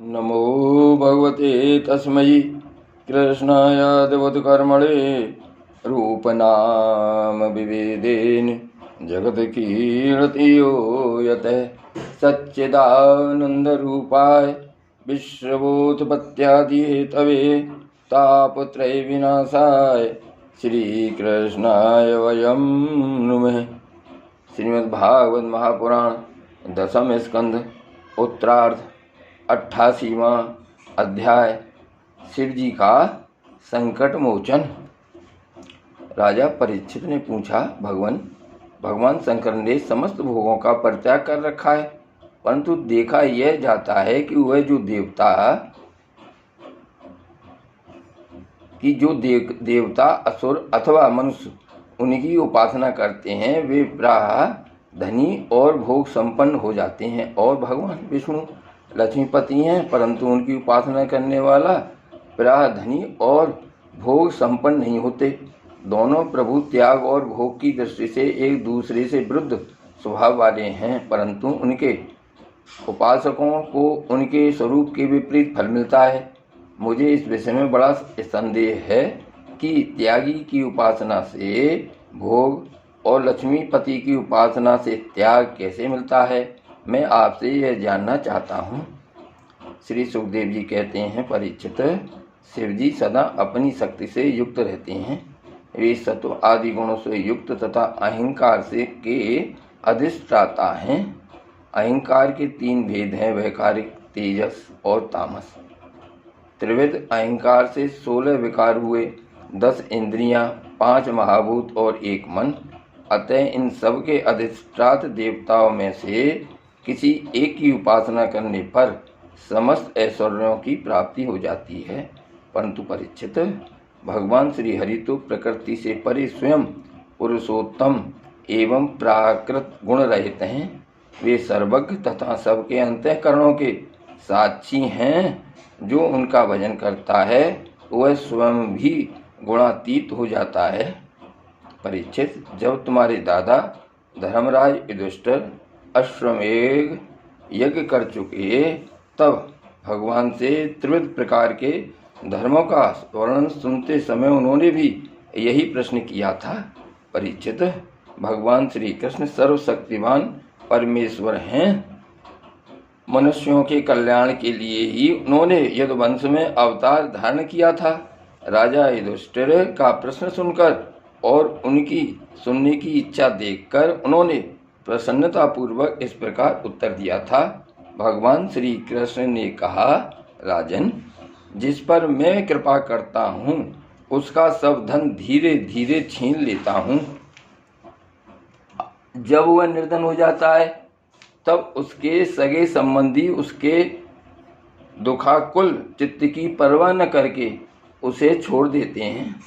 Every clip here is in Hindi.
नमो भगवते तस्मै कृष्णाय देवोत्कर्मणे रूपनाम विभेदेन जगत्कीर्ति यो यतः सच्चिदानन्दरूपाय विश्वोत्पत्त्यादिहेतवे तापत्रयविनाशाय श्रीकृष्णाय वयं नुमः। श्रीमद्भागवत महापुराण दशम स्कंध उत्तरार्ध 88वां अध्याय शिव जी का संकट मोचन। राजा परीक्षित ने पूछा, भगवान शंकर ने समस्त भोगों का परित्याग कर रखा है, परंतु देखा यह जाता है कि वह जो देवता असुर अथवा मनुष्य उनकी उपासना करते हैं, वे प्रायः धनी और भोग संपन्न हो जाते हैं, और भगवान विष्णु लक्ष्मीपति हैं, परंतु उनकी उपासना करने वाला प्रायः धनी और भोग संपन्न नहीं होते। दोनों प्रभु त्याग और भोग की दृष्टि से एक दूसरे से विरुद्ध स्वभाव वाले हैं, परंतु उनके उपासकों को उनके स्वरूप के विपरीत फल मिलता है। मुझे इस विषय में बड़ा संदेह है कि त्यागी की उपासना से भोग और लक्ष्मीपति की उपासना से त्याग कैसे मिलता है, मैं आपसे यह जानना चाहता हूँ। श्री सुखदेव जी कहते हैं, परीक्षित, शिव जी सदा अपनी शक्ति से युक्त रहते हैं। वे सत्व आदि गुणों से युक्त तथा अहंकार से के अधिष्ठाता हैं। अहंकार के 3 भेद हैं, वैकारिक, तेजस और तामस। त्रिविध अहंकार से 16 विकार हुए, 10 इंद्रियां, 5 महाभूत और 1 मन। अतः इन सब के अधिष्ठात देवताओं में से किसी एक की उपासना करने पर समस्त ऐश्वर्यों की प्राप्ति हो जाती है। परंतु परीक्षित, भगवान श्री हरि तो प्रकृति से परे स्वयं पुरुषोत्तम एवं प्राकृत गुण रहित हैं। वे सर्वज्ञ तथा सबके अंतःकरणों के साक्षी हैं। जो उनका भजन करता है वह स्वयं भी गुणातीत हो जाता है। परीक्षित, जब तुम्हारे दादा धर्मराज युधिष्ठिर अश्वमेध यज्ञ कर चुके, तब भगवान से त्रिविध प्रकार के धर्मों का वर्णन सुनते समय उन्होंने भी यही प्रश्न किया था। परीक्षित, भगवान श्री कृष्ण सर्वशक्तिमान परमेश्वर हैं। मनुष्यों के कल्याण के लिए ही उन्होंने यदुवंश में अवतार धारण किया था। राजा युधिष्ठिर का प्रश्न सुनकर और उनकी सुनने की इच्छा देखकर उन्होंने प्रसन्नतापूर्वक इस प्रकार उत्तर दिया था। भगवान श्री कृष्ण ने कहा, राजन, जिस पर मैं कृपा करता हूँ उसका सब धन धीरे धीरे छीन लेता हूँ। जब वह निर्धन हो जाता है तब उसके सगे संबंधी उसके दुखाकुल चित्त की परवाह न करके उसे छोड़ देते हैं।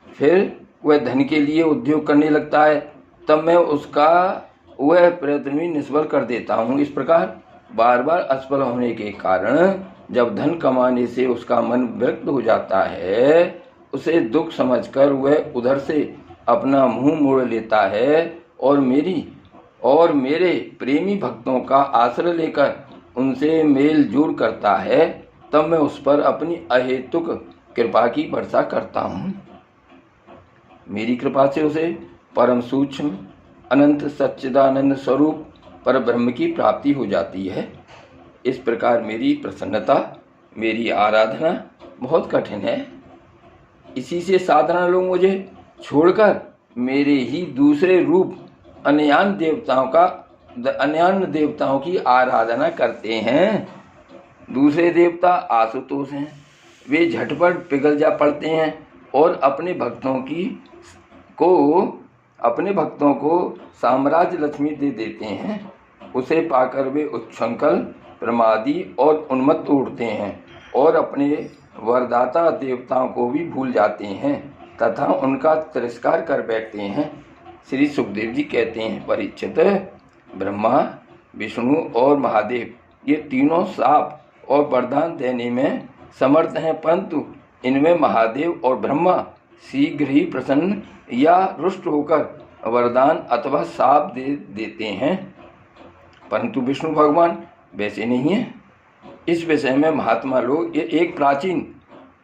फिर वह धन के लिए उद्योग करने लगता है, तब मैं उसका वह प्रयत्न भी निष्फल कर देता हूँ। इस प्रकार बार बार असफल होने के कारण जब धन कमाने से उसका मन विरक्त हो जाता है, उसे दुख समझकर वह उधर से अपना मुंह मोड़ लेता है और मेरे प्रेमी भक्तों का आश्रय लेकर उनसे मेल जोल करता है। तब मैं उस पर अपनी अहेतुक कृपा की वर्षा करता हूँ। मेरी कृपा से उसे परम सूक्ष्म अनंत सच्चिदानंद स्वरूप पर ब्रह्म की प्राप्ति हो जाती है। इस प्रकार मेरी प्रसन्नता, मेरी आराधना बहुत कठिन है। इसी से साधारण लोग मुझे छोड़कर मेरे ही दूसरे रूप अन्यान्य देवताओं की आराधना करते हैं। दूसरे देवता आशुतोष हैं। वे झटपट पिघल जा पड़ते हैं और अपने भक्तों को साम्राज्य लक्ष्मी दे देते हैं। उसे पाकर वे उच्छृंखल, प्रमादी और उन्मत्त उड़ते हैं और अपने वरदाता देवताओं को भी भूल जाते हैं तथा उनका तिरस्कार कर बैठते हैं। श्री सुखदेव जी कहते हैं, परीक्षित, ब्रह्मा, विष्णु और महादेव ये तीनों शाप और वरदान देने में समर्थ हैं, परंतु इनमें महादेव और ब्रह्मा शीघ्र ही प्रसन्न या रुष्ट होकर वरदान अथवा शाप दे देते हैं, परंतु विष्णु भगवान वैसे नहीं हैं। इस विषय में महात्मा लोग ये एक प्राचीन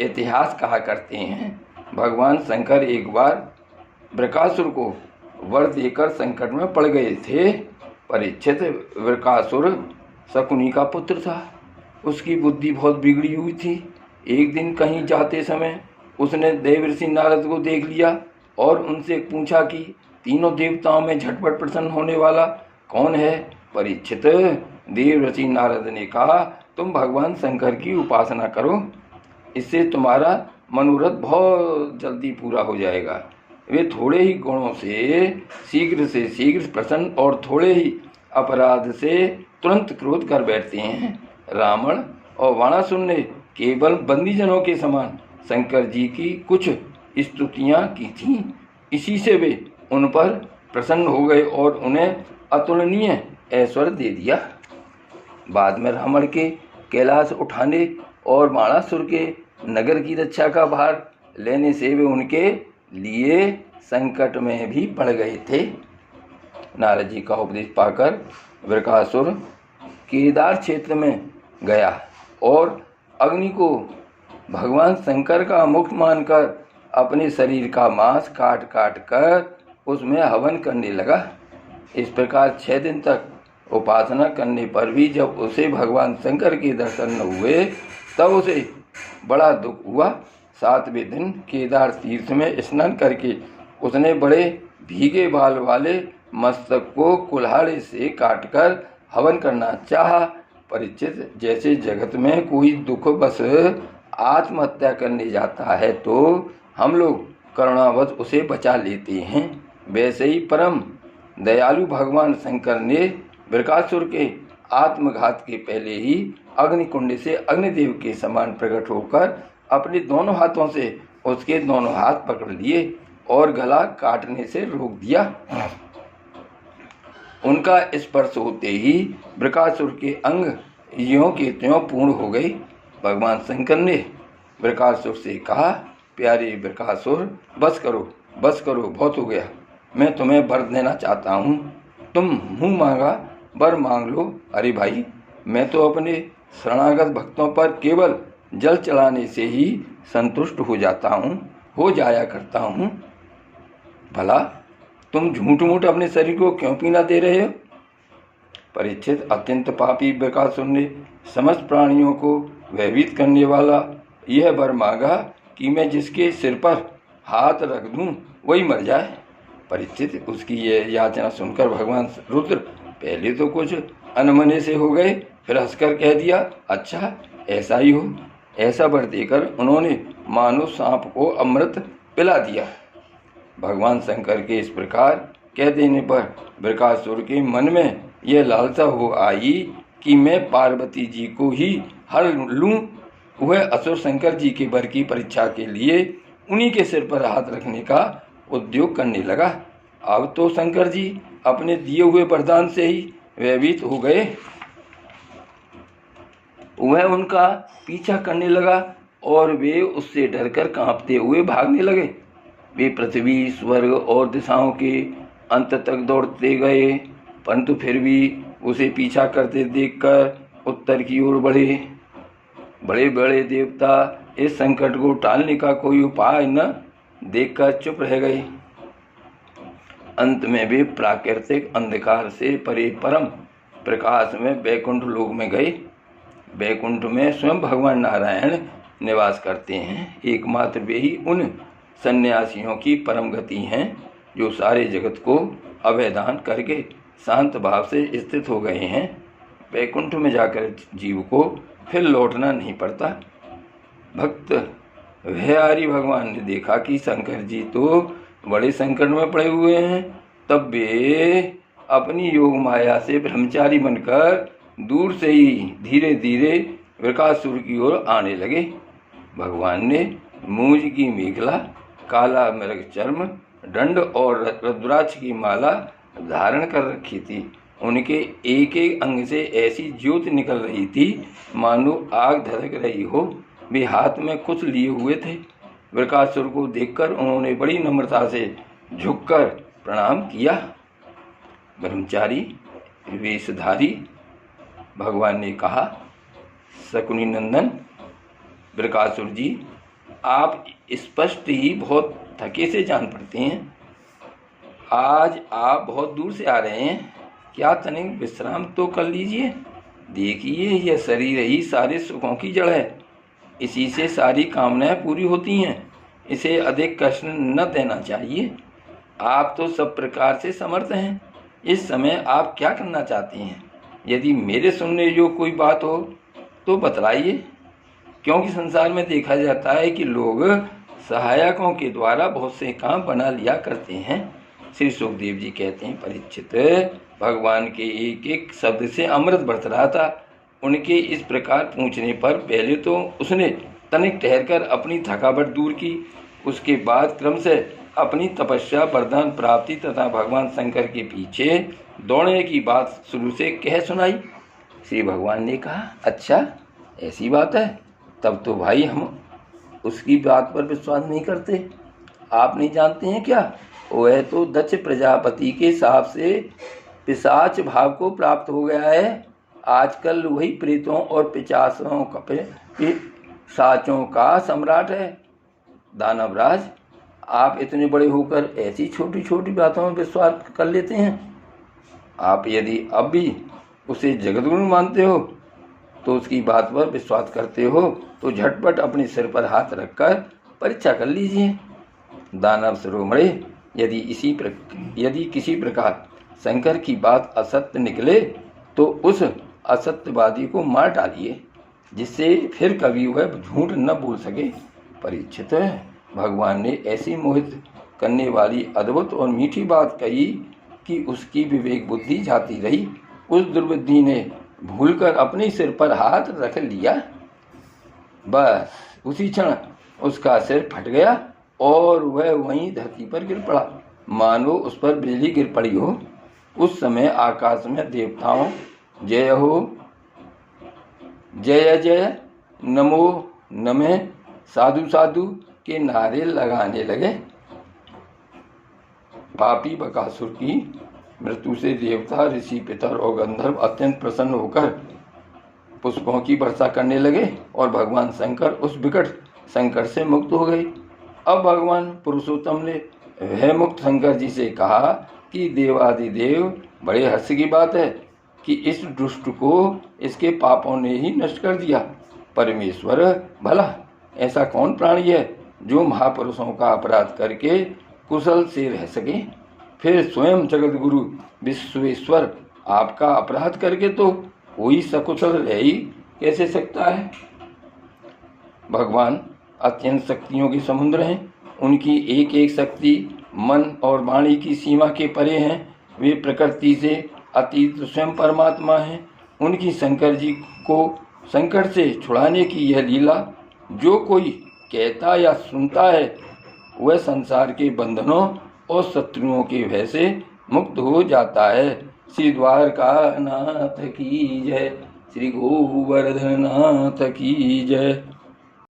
इतिहास कहा करते हैं। भगवान शंकर एक बार वृकासुर को वर देकर संकट में पड़ गए थे। परीक्षित, वृकासुर शकुनी का पुत्र था। उसकी बुद्धि बहुत बिगड़ी हुई थी। एक दिन कहीं जाते समय उसने देवर्षि नारद को देख लिया और उनसे पूछा कि तीनों देवताओं में झटपट प्रसन्न होने वाला कौन है? परीक्षित, देवर्षि नारद ने कहा, तुम भगवान शंकर की उपासना करो, इससे तुम्हारा मनोरथ बहुत जल्दी पूरा हो जाएगा। वे थोड़े ही गुणों से शीघ्र प्रसन्न और थोड़े ही अपराध से तुरंत क्रोध कर बैठते हैं। रावण और वाणासुर ने केवल बंदीजनों के समान शंकर जी की कुछ स्तुतियाँ की थीं। इसी से वे उन पर प्रसन्न हो गए और उन्हें अतुलनीय ऐश्वर्य दे दिया। बाद में रावण के कैलाश उठाने और वाणासुर के नगर की रक्षा का भार लेने से वे उनके लिए संकट में भी पड़ गए थे। नारद जी का उपदेश पाकर वृकासुर केदार क्षेत्र में गया और अग्नि को भगवान शंकर का मुक्त मानकर अपने शरीर का मांस काट काट कर उसमें हवन करने लगा। इस प्रकार 6 दिन तक उपासना करने पर भी जब उसे भगवान शंकर के दर्शन न हुए तब उसे बड़ा दुख हुआ। 7वें दिन केदार तीर्थ में स्नान करके उसने बड़े भीगे बाल वाले मस्तक को कुल्हाड़े से काटकर हवन करना चाहा। परीक्षित, जैसे जगत में कोई दुख बस आत्महत्या करने जाता है तो हम लोग करुणावश उसे बचा लेते हैं, वैसे ही परम दयालु भगवान शंकर ने वृकासुर के आत्मघात के पहले ही अग्निकुंड से अग्निदेव के समान प्रकट होकर अपने दोनों हाथों से उसके दोनों हाथ पकड़ लिए और गला काटने से रोक दिया। उनका स्पर्श होते ही वृकासुर के अंग यों के त्यों पूर्ण हो गए। भगवान शंकर ने वृकासुर से कहा, प्यारे वृकासुर, बस करो, बहुत हो गया। मैं तुम्हें वर देना चाहता हूँ, तुम मुँह मांगा वर मांग लो। अरे भाई, मैं तो अपने शरणागत भक्तों पर केवल जल चढ़ाने से ही संतुष्ट हो जाया करता हूँ। भला तुम झूठ मूठ अपने शरीर को क्यों पीना दे रहे हो? परीक्षित, अत्यंत पापी वृकासुर ने समस्त प्राणियों को भयभीत करने वाला यह वर मांगा कि मैं जिसके सिर पर हाथ रख दूं वही मर जाए। परीक्षित, उसकी यह याचना सुनकर भगवान रुद्र पहले तो कुछ अनमने से हो गए, फिर हंसकर कह दिया, अच्छा ऐसा ही हो। ऐसा वर देकर उन्होंने मानो सांप को अमृत पिला दिया। भगवान शंकर के इस प्रकार कह देने पर वृकासुर के मन में यह लालसा हो आई कि मैं पार्वती जी को ही हर लूं। वह असुर शंकर जी के वर की परीक्षा के लिए उन्हीं के सिर पर हाथ रखने का उद्योग करने लगा। अब तो शंकर जी अपने दिए हुए वरदान से ही भयभीत हो गए। वह उनका पीछा करने लगा और वे उससे डरकर कांपते हुए भागने लगे। वे पृथ्वी, स्वर्ग और दिशाओं के अंत तक दौड़ते गए, परंतु फिर भी उसे पीछा करते देखकर उत्तर की ओर बढ़े। बड़े बड़े देवता इस संकट को टालने का कोई उपाय न देखकर चुप रह गए। अंत में वे प्राकृतिक अंधकार से परे परम प्रकाश में बैकुंठ लोक में गए। बैकुंठ में स्वयं भगवान नारायण निवास करते हैं। एकमात्र वे ही उन सन्यासियों की परम गति हैं जो सारे जगत को अभयदान करके शांत भाव से स्थित हो गए हैं। बैकुंठ में जाकर जीव को फिर लौटना नहीं पड़ता। भक्त विहारी भगवान ने देखा कि शंकर जी तो बड़े संकट में पड़े हुए हैं, तब वे अपनी योग माया से ब्रह्मचारी बनकर दूर से ही धीरे धीरे वृकासुर की ओर आने लगे। भगवान ने मूंज की मेखला, काला मृग चर्म, दंड और रुद्राक्ष की माला धारण कर रखी थी। उनके एक एक अंग से ऐसी ज्योति निकल रही थी मानो आग धधक रही हो। वे हाथ में कुछ लिए हुए थे। वृकासुर को देखकर उन्होंने बड़ी नम्रता से झुककर प्रणाम किया। ब्रह्मचारी वेशधारी, भगवान ने कहा, शकुनी नंदन बृकासुर जी, आप स्पष्ट ही बहुत थके से जान पड़ते हैं। आज आप बहुत दूर से आ रहे हैं, क्या तनिक विश्राम तो कर लीजिए। देखिए, यह शरीर ही सारे सुखों की जड़ है, इसी से सारी कामनाएं पूरी होती हैं। इसे अधिक कष्ट न देना चाहिए। आप तो सब प्रकार से समर्थ हैं। इस समय आप क्या करना चाहते हैं? यदि मेरे सुनने योग्य कोई बात हो तो बतलाइए, क्योंकि संसार में देखा जाता है कि लोग सहायकों के द्वारा बहुत से काम बना लिया करते हैं। श्री सुखदेव जी कहते हैं, परीक्षित, भगवान के एक एक शब्द से अमृत बरस रहा था। उनके इस प्रकार पूछने पर पहले तो उसने तनिक ठहरकर अपनी थकावट दूर की, उसके बाद क्रम से अपनी तपस्या, वरदान प्राप्ति तथा भगवान शंकर के पीछे दौड़ने की बात शुरू से कह सुनाई। श्री भगवान ने कहा, अच्छा ऐसी बात है, तब तो भाई हम उसकी बात पर विश्वास नहीं करते। आप नहीं जानते हैं क्या, वह तो दक्ष प्रजापति के हिसाब से पिशाच भाव को प्राप्त हो गया है। आजकल वही प्रेतों और पिशाचों का सम्राट है। दानवराज, आप इतने बड़े होकर ऐसी छोटी छोटी बातों में विश्वास कर लेते हैं। आप यदि अब भी उसे जगतगुरु मानते हो तो उसकी बात पर विश्वास करते हो तो झटपट अपने सिर पर हाथ रखकर परीक्षा कर लीजिए। दानव शिरोमणि, यदि किसी प्रकार शंकर की बात असत्य निकले तो उस असत्यवादी को मार डालिए, जिससे फिर कभी वह झूठ न बोल सके। परीक्षित, भगवान ने ऐसी मोहित करने वाली अद्भुत और मीठी बात कही कि उसकी विवेक बुद्धि जाती रही। उस दुर्बुद्धि ने भूलकर अपने सिर पर हाथ रख लिया। बस उसी क्षण उसका सिर फट गया और वह वहीं धरती पर गिर पड़ा, मानो उस पर बिजली गिर पड़ी हो। उस समय आकाश में देवताओं जय हो, जय जय, नमो नमः, साधु साधु के नारे लगाने लगे। पापी बकासुर की मृत्यु से देवता, ऋषि, पितर और गंधर्व अत्यंत प्रसन्न होकर पुष्पों की वर्षा करने लगे और भगवान शंकर उस विकट संकट से मुक्त हो गए। अब भगवान पुरुषोत्तम ने वह मुक्त शंकर जी से कहा कि देवादिदेव, बड़े हर्ष की बात है कि इस दुष्ट को इसके पापों ने ही नष्ट कर दिया। परमेश्वर, भला ऐसा कौन प्राणी है जो महापुरुषों का अपराध करके कुशल से रह सके? फिर स्वयं जगत गुरु विश्वेश्वर आपका अपराध करके तो कोई सकुशल रह ही कैसे सकता है? भगवान अत्यंत शक्तियों के समुद्र हैं। उनकी एक एक शक्ति मन और वाणी की सीमा के परे हैं। वे प्रकृति से अतीत स्वयं परमात्मा हैं। उनकी शंकर जी को संकट से छुड़ाने की यह लीला जो कोई कहता या सुनता है वह संसार के बंधनों और शत्रुओं के भय से मुक्त हो जाता है। श्री द्वारकानाथ की जय, श्री गोवर्धननाथ की जय।